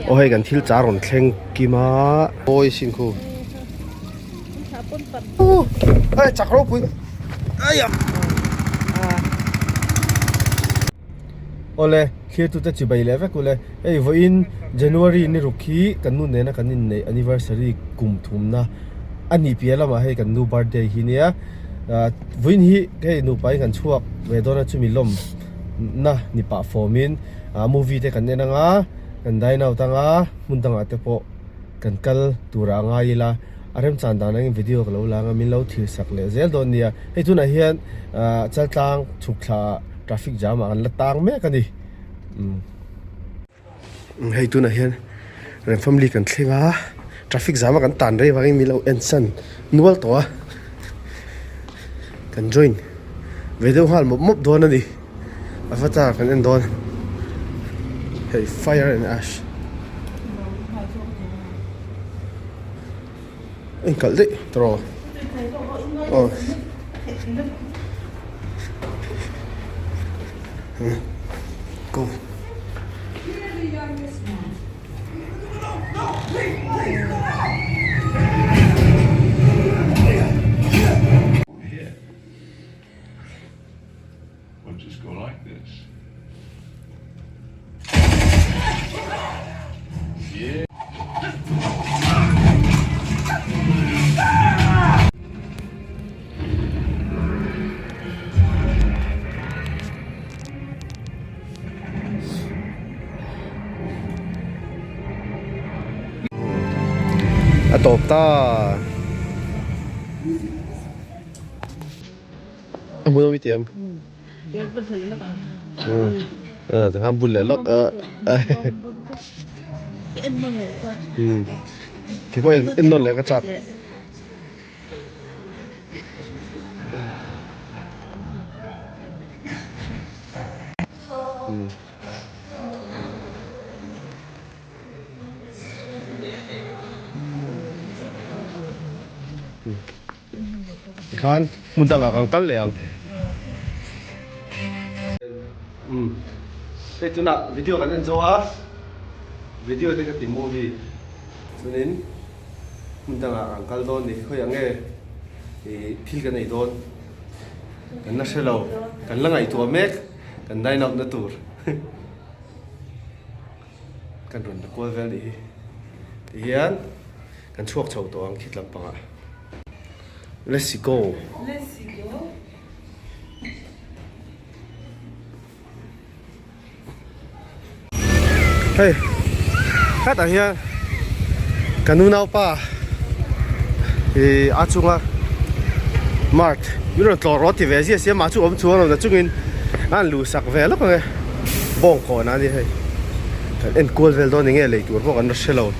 ô hay gần thil chả rộn khen kìm á ôi xin khu ê chặt rốt bụi ai à ole khi tụi ta chỉ bay lẽ vét cô lẽ ấy với in January này rồi khi cần nu này na cần in này anniversary cùng thùng na anh đi phía là mà hay cần nu birthday hi nè với hi cái nu bay cần chuộc về đó là chúng mình lom na ni pa formin movie te kan nena nga kan dai nau tanga mun tanga te po kan kal tura nga ila arem chan da nang video ka lo la nga min lo thir sak le zel don nia he tu na hian chal tang chukla traffic jam an la tang me kan ni he tu na hian ren family kan thlenga traffic jam kan tan re wangi mi lo ensan nual to kan join video hal mop don ani avatar kan en don hey fire and ash anh cẩn đấy trò go We'll just go like this. Yeah. top ta anh muốn đi tiệm từ ham buôn lẻ lót thì có in non lẻ cái chặt kan munta ka kang tal leang thế tu na video kan en zo a video te ka ti movie chunin munta ka kang kal don ni khoi ange thì thil kan nei don kan na selo kan la ngai tu mek kan dai nau na tur kan ron ko vel ni ti hian kan chuak chho to ang khit lampanga let's go. Let's go. Hey, các bạn hiện cả nu nào pa thì à chung à mart như là tàu rót thì về gì xem mà chú ôm chú là chung in ăn lù sạc về lắm rồi bong còn ăn đi hay en cool về đó nghe lấy chuột vào ăn nó sẽ lâu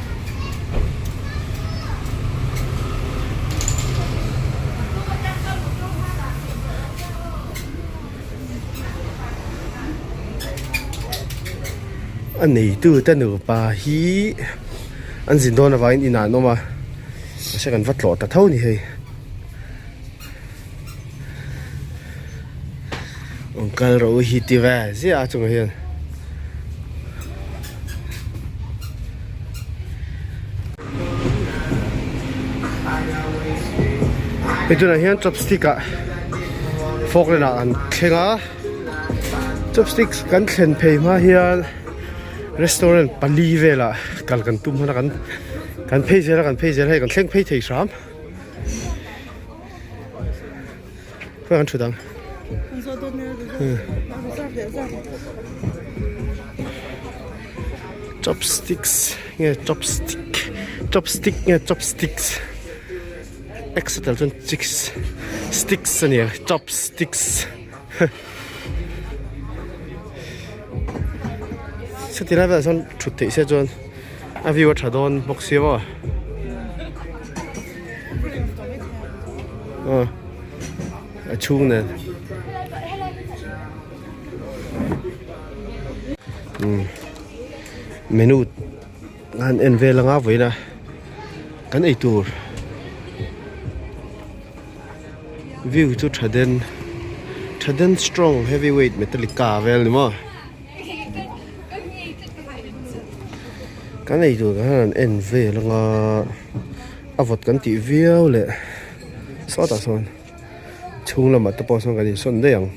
anh này từ tên nửa bà hi anh xin đó là vài in ảnh nó mà sẽ cần vắt lọ ta thâu nhỉ ông cal rồi hi ti về gì à chung hiền bây giờ là hiền chopstick à fork lên ăn khen á chopstick cắn khen pay mà hiền restaurant pali về là cần tum hơn cần pay gì là cần pay gì hay cần khen pay thì sắm phải ăn chút đắng chopsticks nghe chopstick nghe chopsticks Exeter sticks sticks này chopsticks sẽ thì bây giờ chút thì sẽ chọn à vì trả đòn bốc xíu à chung này menu ăn en về là ngáp vậy nè cái này tour view to Trident strong heavyweight Metallica về nữa mà cái này rồi cái hàng en về là ngà vật cái tỷ viêu lệ sao ta son chung là mặt tập xong cái gì son đấy ang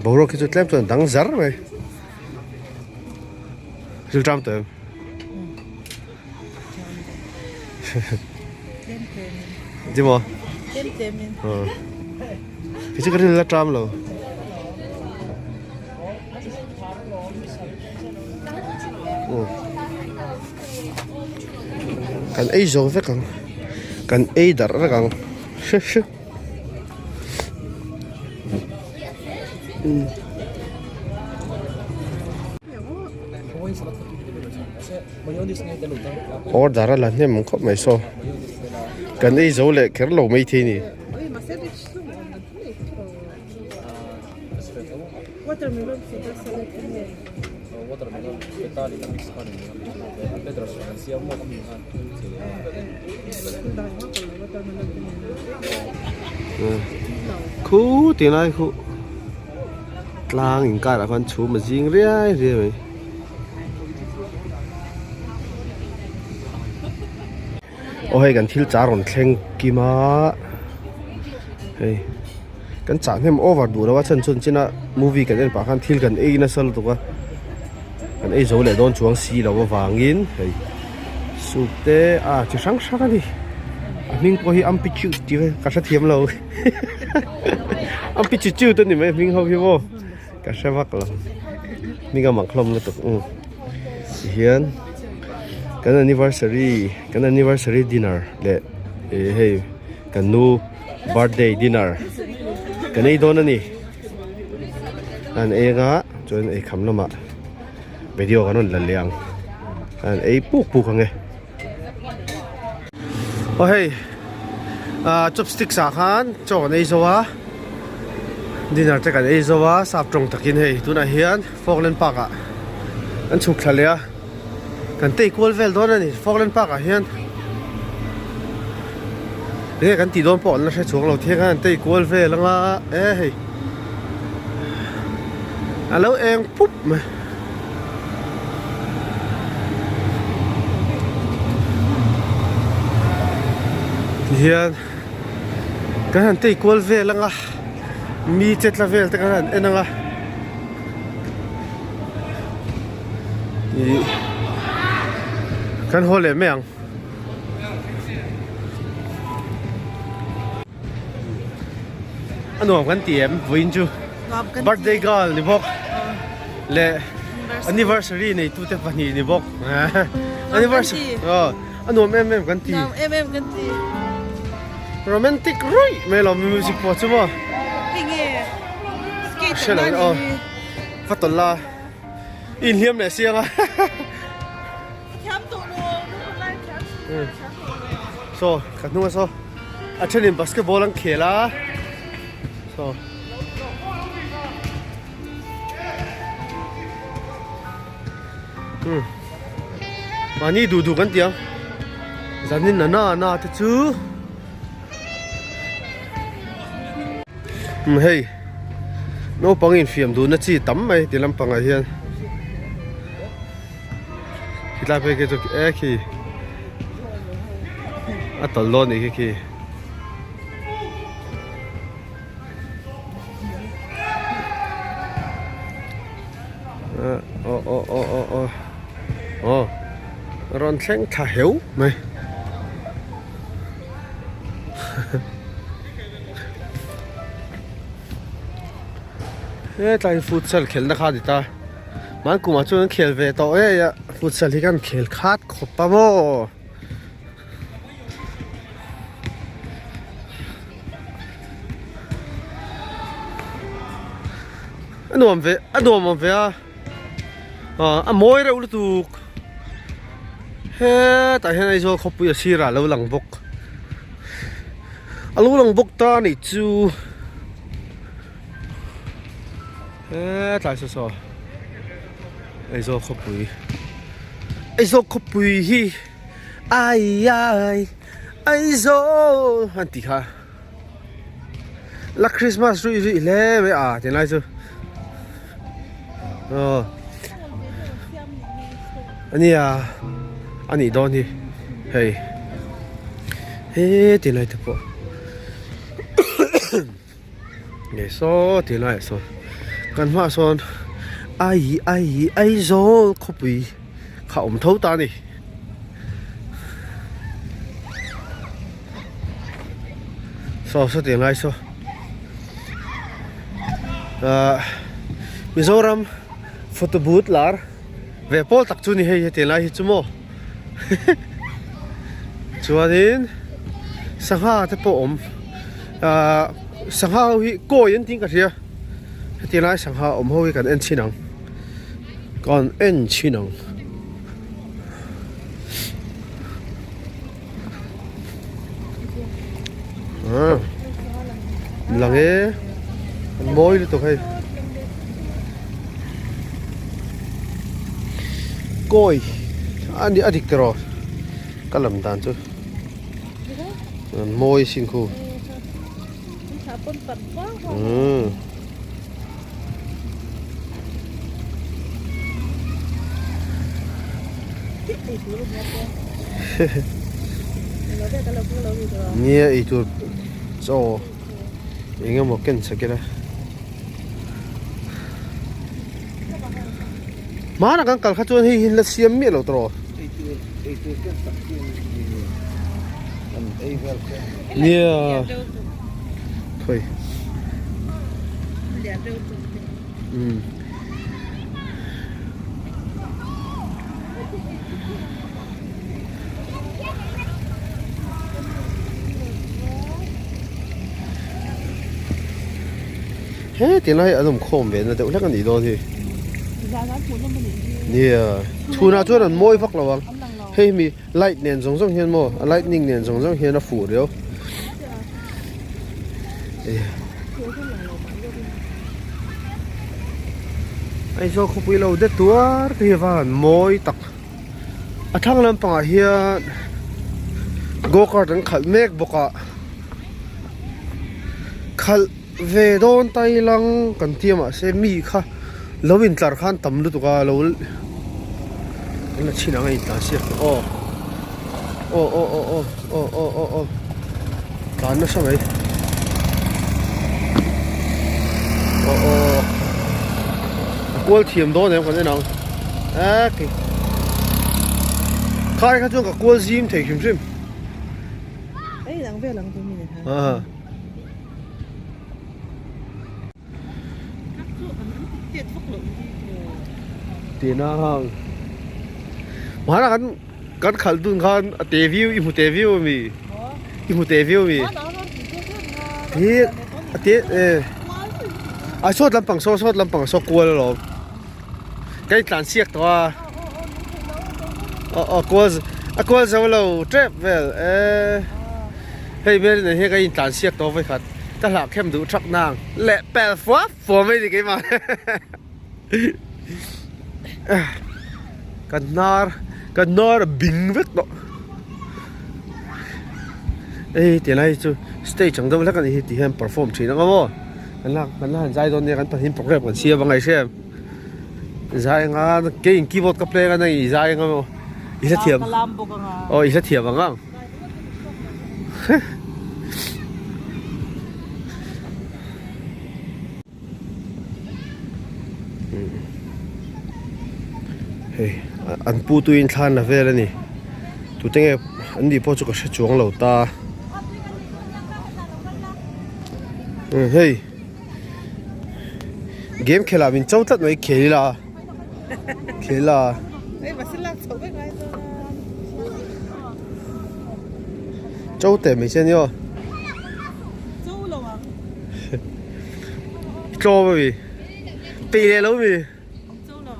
bảo rồi cái chút lem tuần đang zar vậy chưa trăm tới gì mà cái chút cái này là trăm rồi kan ấy rồi phải không kan ấy dar ra không shh shh order là nem không mấy số kan ấy rồi lại cái lẩu mấy thế này Watermelon sudah selesai. Watermelon kita di mixkan ini. Ada terus siap mau kami kan. khu tiền này khu lang những cái là con chú mà riêng riêng riêng ôi cái thiếu trả rồi khen kim á hey cái trả thêm over đủ đâu chân chân trên là movie cái này bảo hắn thiếu cái ấy nó sao tụi cái ấy rồi lại đón chuông xì là vàng in hey sụp té à chỉ sáng sáng đi mình có hi âm bị chịu thì cả sát thiêm lâu âm bị chịu tên này mình không hiểu vô cả sát vắt là mình có mặc lông là tục hiện cái anniversary dinner để hey cái nu birthday dinner cái này đó nè anh ấy ngã cho anh ấy khám lắm ạ video cái nó là liang anh ấy buk không nghe oh hey chopstick sa khan cho nei zowa dinner te kan ei zowa sap trong takin hei tuna hian Falkland Park a an chuk thalia kan te kol vel don ani Falkland Park a hian le kan ti don pon la se chung lo thia kan te kol vel anga hei alo eng pup ma hian cái hàng tây quál về là ngà mi chết là về cái hàng en ngà cái hồ lệ mèng anh nói cái tiệm với chú birthday girl ni bok lệ anniversary này tu te pani ni bok anniversary anh nói em cái tiệm Em kan ti. romantic rồi mày làm music po chứ mà Pinge. Skate sẽ là phát tuần la in hiếm này xiang à Khám tụ luôn, nó lại khám. so cái núi so à chơi lên basketball anh khé la so mà ni đủ cái tiếng giờ nên na thế chứ hey nó bằng in phim đủ nó chỉ tắm mày thì làm bằng ai hiền khi ta phải cái chỗ khi à tao lo này khi ron sáng thả hiểu mày tại futsal खेलना खा देता मान कुमार चुन खेल वे तो ये futsal ही kan खेल खात खोपा वो anh nuông về à mồi ra ulu tu he tại hiện nay do khopu ya sira lâu lăng bốc lâu lăng bốc ta này chú tại sao ai do khopui hi ai do anh tí ha là Christmas rồi lẽ vậy à thế này chứ anh à anh đó đi hey hey tiền này thật bộ nghe số tiền này số cần hoa son ai rồi không bị không thấu ta đi số tiền này số Mizoram photo booth lar về Paul tak chu ni hei tiền này chu mo chuanin sangha te po sangha hi ko yin ting ka ria tiền này sangha hoi kan en chinang còn en chinang lange moi đi tụi hay coi anh đi adik rồi cái làm đàn chứ môi xin khu nghe ý tụi cho 이게 뭐 괜찮겠다. Mana kan kal khachuan hi hin la siam mi lo tro. Nia. Thôi. Thế tiền này ở trong khom về nó đâu chắc cái gì đó thì nè thu nào cho nó môi phát là hey mi lightning giống giống hiền mò lightning nền giống giống hiền nó phủ được ai cho không bị lâu đứt tua thì vào môi tắc à thằng làm bằng hiền go kart đang khẩn mét bọc à khẩn về đón tay lăng cần tiêm à xe mi kha lâu in tar khan tầm lu tuka lâu là chi nào ngay ta xia ta nó sao vậy quên thiểm đó này còn thế nào à kì khai khai cho cả quên zim thấy khiêm zim ấy lăng về lăng tụi mình à tiền hàng mà là kan khal tun khan te view mi thì te à sốt lắm bằng so cua rồi cái tàn xiếc to cua sao lâu trap về hey bên này hay cái tàn xiếc to với khát ta lạc thêm đủ chắc nàng lẹ bè phá phô mấy gì cái mà cái nar bing vết đó ê tiền này chứ stage chẳng đâu là cái này thì hem perform chỉ nó không cái là giải đòn này cái hình program còn xia bằng ngày xem giải ngã cái keyboard cái play cái này giải ngã ý là thiệp ý là thiệp bằng không hey an pu tu in than la vela ni tu tenge an di po chu ka hre chuang lo ta hey game khela min chau tat noi khela ấy mà xin làm xấu với cái chau te mi chen yo châu lâu à cho bi pi le lo mi châu lâu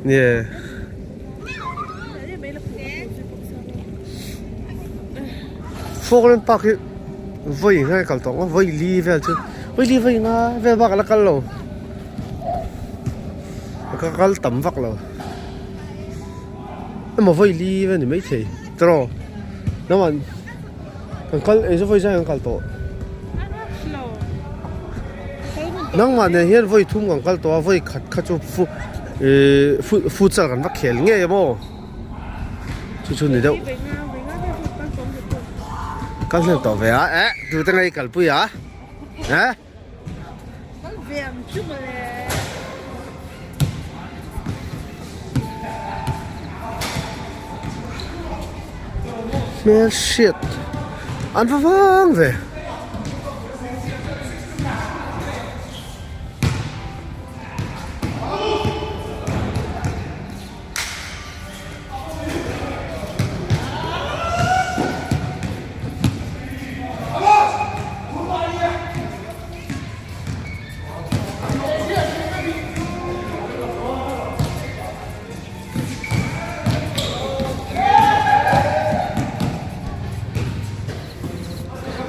yeah phô lên park vây ngay cả tổng vây li về chứ vây nga về bạc là cal lo cái cal tầm vạc lo mà vây li về thì mấy thế trò nó mà còn cal ấy số vây ra cal to นังมาเนี่ยเฮียนไว้ทุ่มกังกัลตัวไว้ขัดจูฟุตซอลกันวักเขียนเงี้ยมั้งชุดนี้เดี๋ยว Về Nga thì phục tăng sống được rồi. กันเรื่องต่อไปอ่ะดูตั้งไงกันปุ้ยอ่ะฮะ Nó về một chút mà là Man shit ăn vang về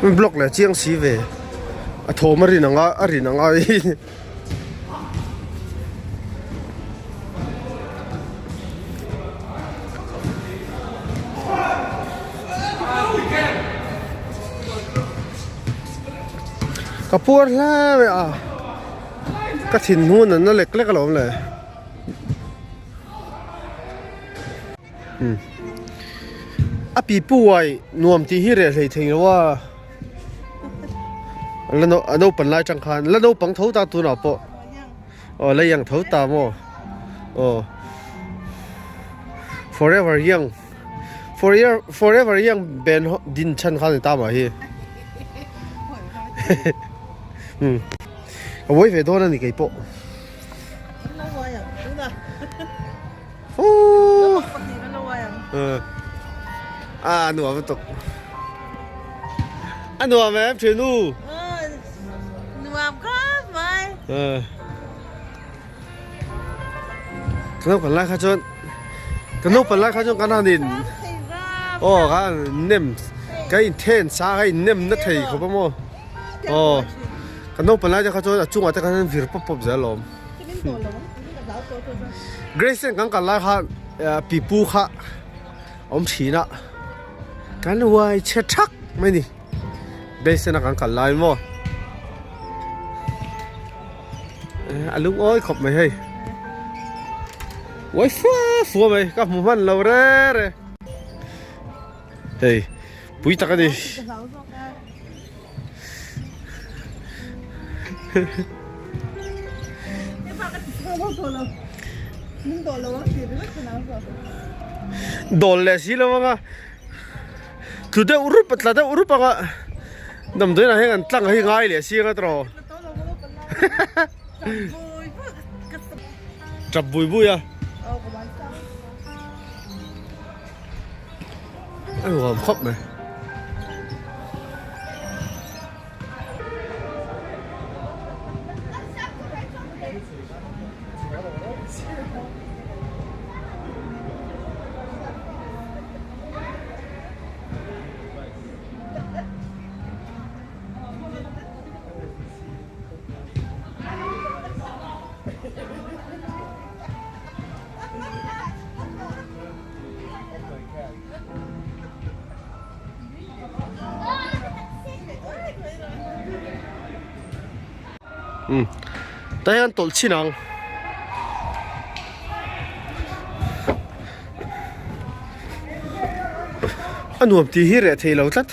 มันบล็อกเลยเจียงสีเวโทรมารินังอ่ะรินังอ่ะกระปวดแล้วอ่ะกระถิ่นหูนั่นเล็กๆก็หลอมเลยอ่ะปีป่วยนวมที่ฮิเรเลยถึงว่าแล้วเราเป็นลายจังคันแล้วเราปังเท้าตาตัวหนาปะอ๋อแล้วยังเท้าตาโมอ๋อ forever young forever young เป็นดินชันคันตามมาเฮเอาไว้เฟดโดนั่นนี่ไงปะ nó quay à? Đúng rồi. โอ้ Con gì nó quay à? หนูมันตกหนูแม่ช่วยหนู Làm có mày. กันนกเป็นไรข้าจนกันนกเป็นไรข้าจนกันนั่นดิน Thì ra โอ้กันเนิ่มกันเทนสากันเนิ่มนัดที่เขาปะโมโอ้กันนกเป็นไรจะข้าจนจุงอาจจะกันวิรปปจะลม cái miếng tổ lắm. Cái giáo tổ thôi. เกรซกันกันไรข้าปีปูข้าอมชีนะกันไว้เช็ดชักไม่นี่เกรซกันกันไรโมลุงโอ้ยขอบไม่ให้ไว้ฟัวไหมกับหมู่บ้านเราเร่เฮ้ยปุ้ยตะกันดิ Cái giáo cho ca. Cái bà cái tổ lắm. Miếng tổ lắm thì rất là nóng rồi. โดนเลยสิแล้วมั้งอ่ะคือได้อุรุปัตละได้อุรุปังอ่ะนำด้วยนะให้กันตั้งให้ง่ายเลยสิก็ตรอ Cái tổ lắm nó còn lắm. Vui quá. Cái จับบุยบุยอ่ะ của bạn sao? ไอ้หัวครบไหมแต่ยังตอลชินังอันนู้นที่ฮิเรทเฮลาตัด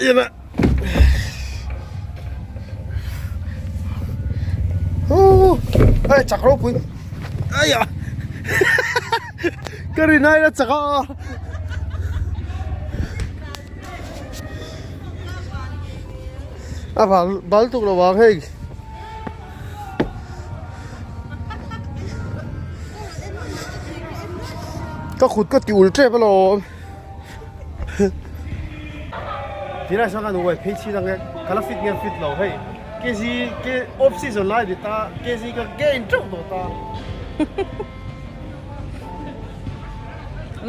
ยังไงโอ้เฮ้ยจักรโปุยไอ้ยะก็รีนายนะจักรบอลตุกระวังให้ก็ขุดก็ติวเจ็บไปหรอที่นั่นช่างกันด้วยเพจที่ตั้งแต่คาราฟิตเนี่ยฟิตเราให้เกซี่เกออฟซีซั่นไลน์ดิตาเกซี่ก็เกนจุกตัวตา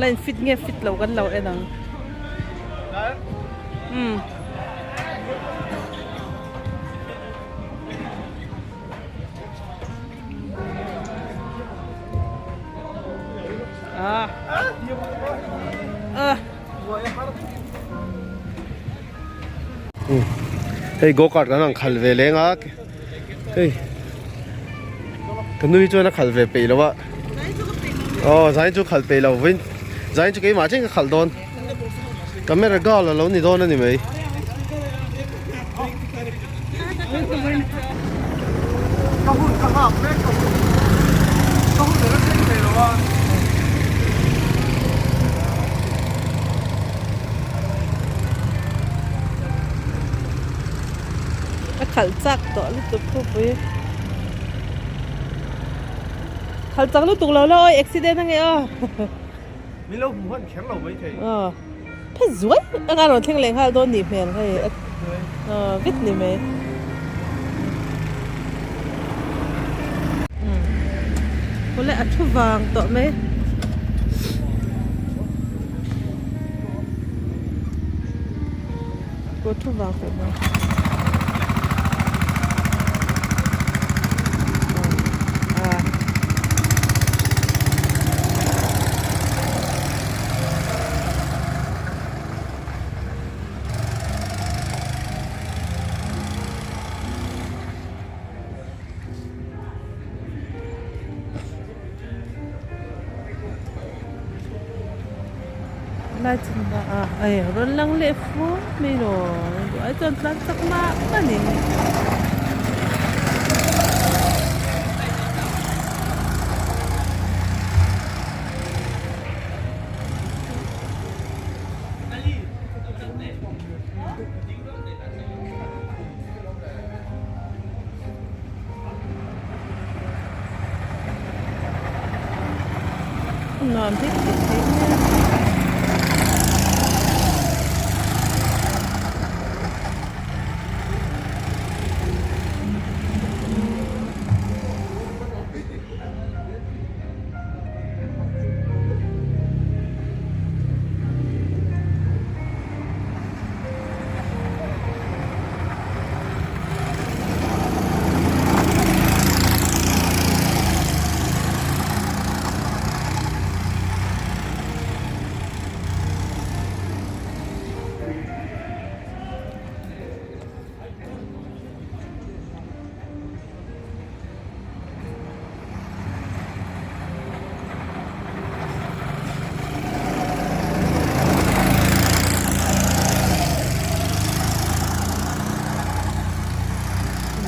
Lên fit nghe fit lâu gần lâu em đang. Hey, go kart kan khal ve lenga. Hey. Kanui chu na khal ve pe lo wa. Oh, zai chu khal pe lo win. Zai chu ke ma ching khal don. Camera ga la lo ni don ni mai. khal chak to lu tu pu pu khal chak lu tu lo lo accident nge a Mi lo hu han khang lo mai thei. phê zuai ang aro thing leng hal don ni phen khai vit ni me có lẽ ăn thu vàng to me có thu vàng của nó là ai rồi lăng lệ phố mi rồi ai cho lăng sắc mạ mà nè non thích thì thế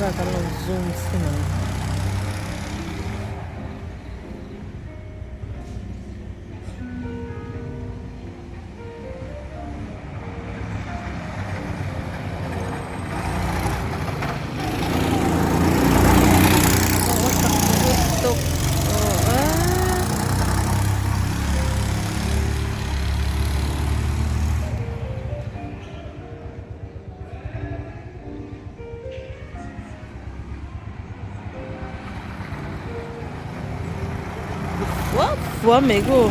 ra kalau zoom sini. Vua mấy cô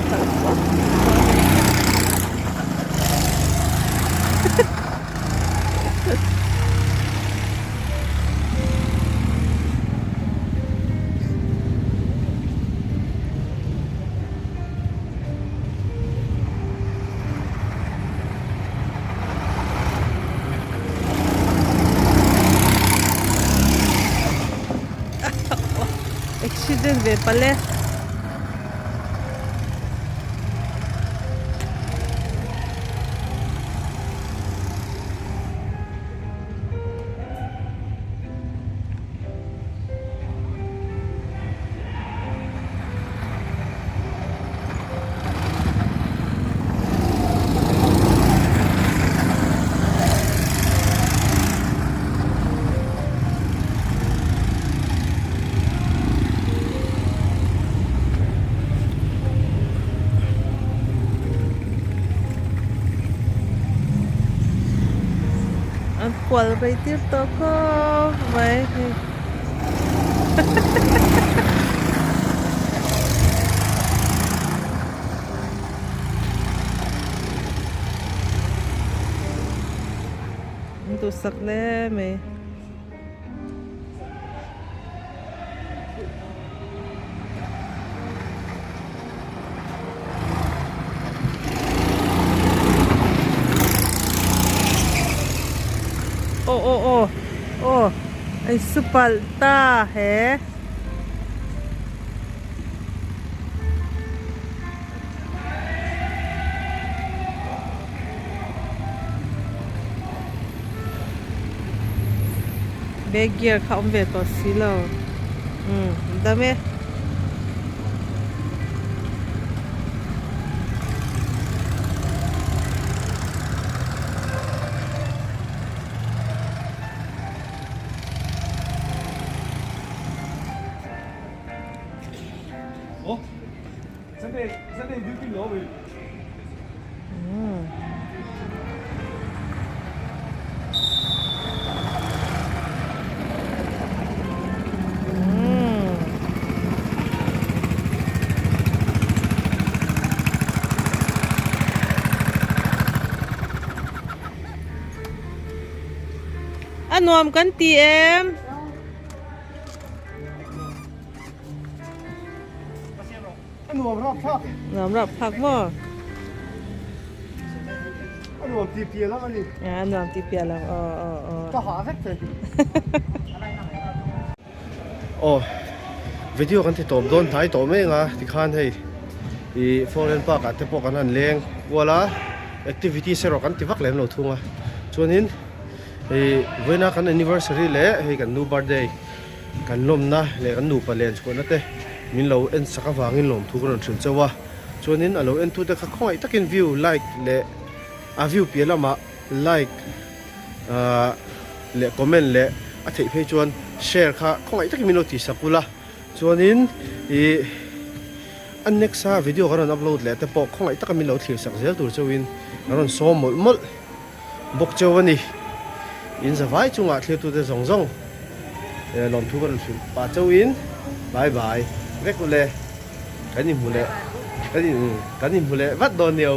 accident về pale qual vai ter tocou vai tu sak le me โอ้ไอ้สุปัลตาเฮเบเกียร์เขาเวตัวสิโลได้ไหมโอ้สันเดย์บิวกิ้งโลวิล อันนวมกันตีเอ็ม อันนู้นรอบพัก นวมรับพักบ่ อันนู้นตีเปียแล้วมันนี่ อันนวมตีเปียแล้วก็หาสักเถอะโอ้วิดีโอกันที่ตบโดนถ่ายตบไม่งะที่ข้านให้อีฟอร์เรนปากแต่พวกกันนั่นเลี้ยงวัวละแอคทิวิตี้เสร็จกันที่พักเล่นเราทุ่งอ่ะส่วนนี้เวลากัน anniversary เละให้กันนู birthday กันลมนะเละกันนูปะเล่นชวนนั่นเต้มินเราเอ็นสักวางอินลมทุกคนชื่นใจว่าส่วนนี้เราเอ็นทุกเด็กข้องไอ้ตะกินวิวไลค์เละวิวเปลี่ยนละมาไลค์เละคอมเมนต์เละอาทิตย์เพจชวนแชร์ค่ะข้องไอ้ตะกินมินเราที่สักุละส่วนนี้อันเน็กซ่าวิดีโอกันอัพโหลดเละแต่พอข้องไอ้ตะกินมินเราที่สักเซลตัวเจ้าวินเราซ้อมหมดบอกเจ้าวันนี้อินสบายจุงอาเที่ยวตัวเด็กสองลองทุกคนสุดป้าเจ้าวินบายบายเล็กกูเลยกันนี่มูเลยกันนี่มูเลยวัดโดนเดียว